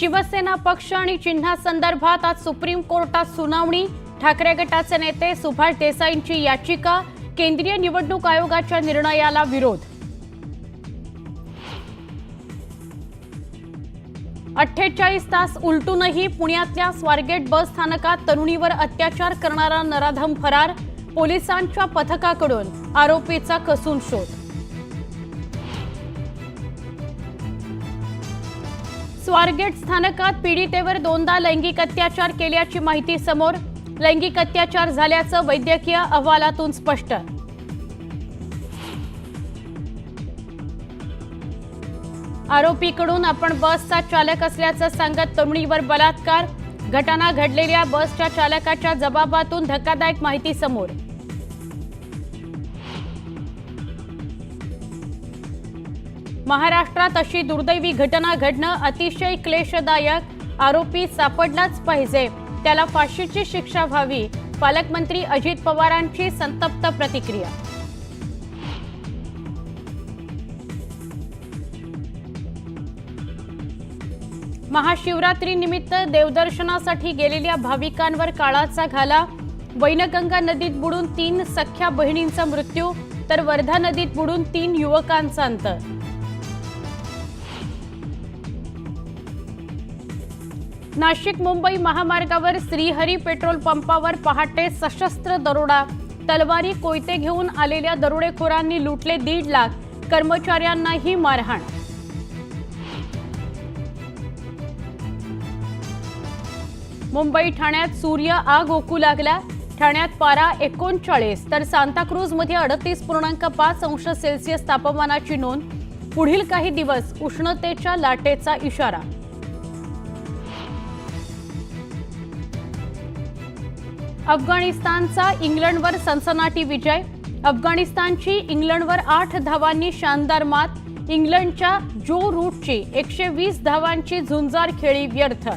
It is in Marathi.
शिवसेना पक्ष आणि चिन्हासंदर्भात आज सुप्रीम कोर्टात सुनावणी। ठाकरे गटाचे नेते सुभाष देसाईंची याचिका, केंद्रीय निवडणूक आयोगाच्या निर्णयाला विरोध। 48 तास उलटूनही पुण्यातल्या स्वारगेट बस स्थानकात तरुणीवर अत्याचार करणारा नराधम फरार, पोलिसांच्या पथकाकडून आरोपीचा कसून शोध। स्वारगेट स्थानकात पीडितेवर दोनदा लैंगिक अत्याचार केल्याची माहिती समोर, लैंगिक अत्याचार झाल्याचं वैद्यकीय अहवालातून स्पष्ट। आरोपीकडून आपण बसचा चालक असल्याचं सांगत तरुणीवर बलात्कार, घटना घडलेल्या बसच्या चालकाच्या जबाबातून धक्कादायक माहिती समोर। महाराष्ट्रात अशी दुर्दैवी घटना घडणं अतिशय क्लेशदायक, आरोपी सापडलाच पाहिजे, त्याला फाशीची शिक्षा व्हावी, पालकमंत्री अजित पवारांची संतप्त प्रतिक्रिया। महाशिवरात्री निमित्त देवदर्शनासाठी गेलेल्या भाविकांवर काळाचा घाला, वैनगंगा नदीत बुडून 3 सख्या बहिणींचा मृत्यू, तर वर्धा नदीत बुडून 3 युवकांचा अंत। नाशिक मुंबई महामार्गावर श्रीहरी पेट्रोल पंपावर पहाटे सशस्त्र दरोडा, तलवारी कोयते घेऊन आलेल्या दरोडेखोरांनी लुटले 1.5 लाख, कर्मचाऱ्यांनाही मारहाण। मुंबई ठाण्यात सूर्य आग ओकू लागला, ठाण्यात पारा 39 तर सांताक्रूजमध्ये 38.5 अंश सेल्सिअस तापमानाची नोंद, पुढील काही दिवस उष्णतेच्या लाटेचा इशारा। अफगाणिस्तानचा इंग्लंडवर सनसनाटी विजय, अफगाणिस्तानची इंग्लंडवर 8 धावांनी शानदार मात, इंग्लंडच्या जो रूटची 120 धावांची झुंजार खेळी व्यर्थ।